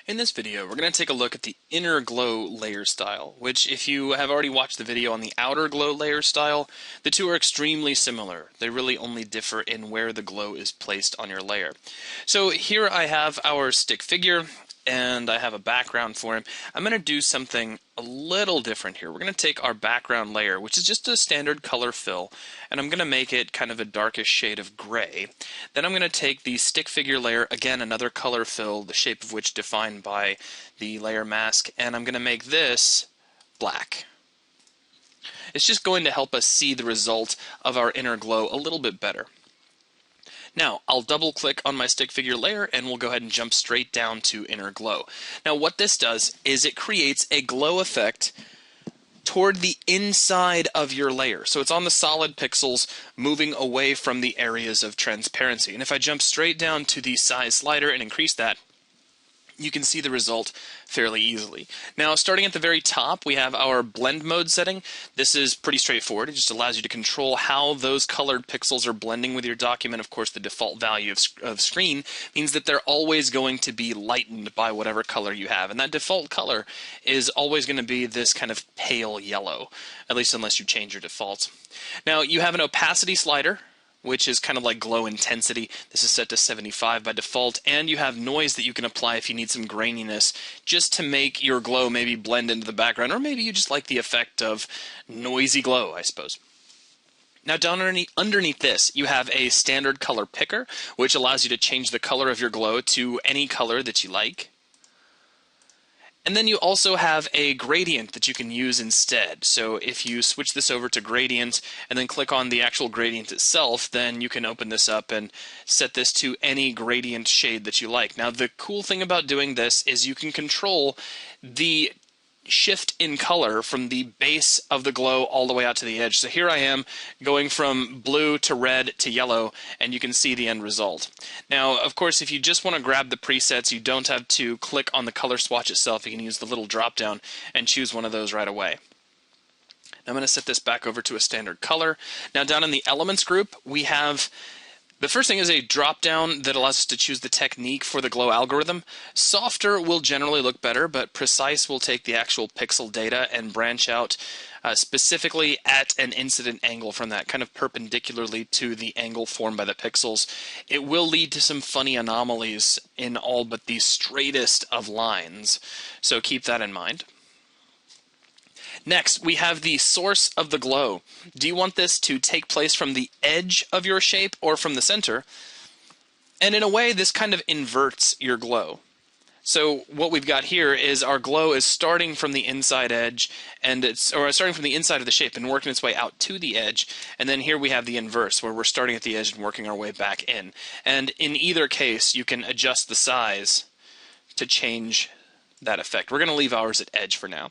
In this video, we're going to take a look at the inner glow layer style, which if you have already watched the video on the outer glow layer style, the two are extremely similar. They really only differ in where the glow is placed on your layer. So here I have our stick figure, and I have a background for him. I'm going to do something a little different here. We're going to take our background layer, which is just a standard color fill, and I'm going to make it kind of a darkish shade of gray. Then I'm going to take the stick figure layer, again another color fill, the shape of which defined by the layer mask, and I'm going to make this black. It's just going to help us see the result of our inner glow a little bit better. Now, I'll double click on my stick figure layer and we'll go ahead and jump straight down to inner glow. Now what this does is it creates a glow effect toward the inside of your layer. So it's on the solid pixels moving away from the areas of transparency. And if I jump straight down to the size slider and increase that, you can see the result fairly easily. Now, starting at the very top, we have our blend mode setting. This is pretty straightforward. It just allows you to control how those colored pixels are blending with your document. Of course, the default value of screen means that they're always going to be lightened by whatever color you have. And that default color is always going to be this kind of pale yellow, at least unless you change your defaults. Now, you have an opacity slider, which is kind of like glow intensity. This is set to 75 by default, and you have noise that you can apply if you need some graininess, just to make your glow maybe blend into the background, or maybe you just like the effect of noisy glow, I suppose. Now down underneath this, you have a standard color picker, which allows you to change the color of your glow to any color that you like. And then you also have a gradient that you can use instead. So if you switch this over to gradient and then click on the actual gradient itself, then you can open this up and set this to any gradient shade that you like. Now the cool thing about doing this is you can control the shift in color from the base of the glow all the way out to the edge. So here I am going from blue to red to yellow, and you can see the end result. Now, of course, if you just want to grab the presets, you don't have to click on the color swatch itself. You can use the little drop down and choose one of those right away. Now I'm going to set this back over to a standard color. Now down in the elements group, we have the first thing is a drop-down that allows us to choose the technique for the glow algorithm. Softer will generally look better, but precise will take the actual pixel data and branch out specifically at an incident angle from that, kind of perpendicularly to the angle formed by the pixels. It will lead to some funny anomalies in all but the straightest of lines, so keep that in mind. Next, we have the source of the glow. Do you want this to take place from the edge of your shape or from the center? And in a way, this kind of inverts your glow. So what we've got here is our glow is starting from the inside edge, or starting from the inside of the shape and working its way out to the edge. And then here we have the inverse, where we're starting at the edge and working our way back in. And in either case, you can adjust the size to change that effect. We're going to leave ours at edge for now.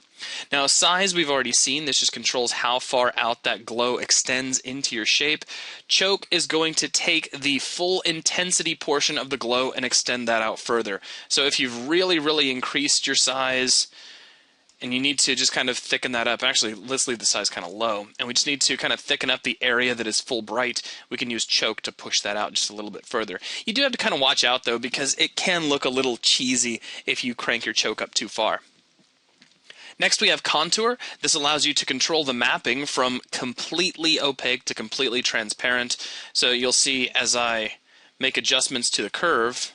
Now size we've already seen. This just controls how far out that glow extends into your shape. Choke is going to take the full intensity portion of the glow and extend that out further. So if you've really increased your size and you need to just kind of thicken that up. Actually, let's leave the size kind of low. And we just need to kind of thicken up the area that is full bright. We can use choke to push that out just a little bit further. You do have to kind of watch out, though, because it can look a little cheesy if you crank your choke up too far. Next, we have contour. This allows you to control the mapping from completely opaque to completely transparent. So you'll see as I make adjustments to the curve,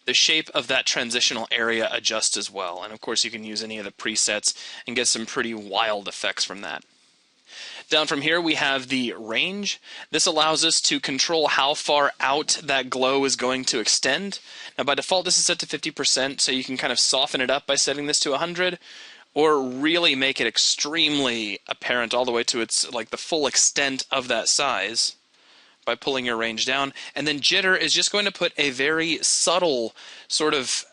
the shape of that transitional area adjusts as well. And of course you can use any of the presets and get some pretty wild effects from that. Down from here we have the range. This allows us to control how far out that glow is going to extend. Now by default this is set to 50%, so you can kind of soften it up by setting this to 100, or really make it extremely apparent all the way to its the full extent of that size by pulling your range down. And then jitter is just going to put a very subtle sort of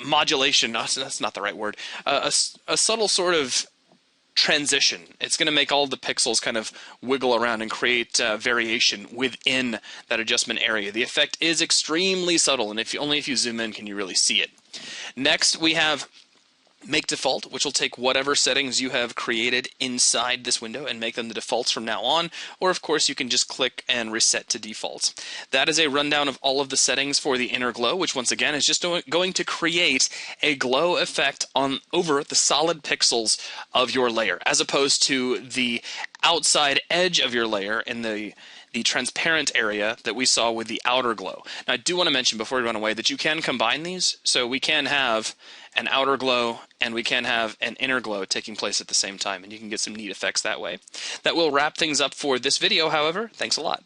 modulation, that's not the right word, a subtle sort of transition. It's going to make all the pixels kind of wiggle around and create variation within that adjustment area. The effect is extremely subtle, and only if you zoom in can you really see it. Next we have Make default, which will take whatever settings you have created inside this window and make them the defaults from now on, or of course you can just click and reset to defaults. That is a rundown of all of the settings for the inner glow, which once again is just going to create a glow effect over the solid pixels of your layer, as opposed to the outside edge of your layer in the transparent area that we saw with the outer glow. Now, I do want to mention before we run away that you can combine these, so we can have an outer glow and we can have an inner glow taking place at the same time, and you can get some neat effects that way. That will wrap things up for this video, however. Thanks a lot.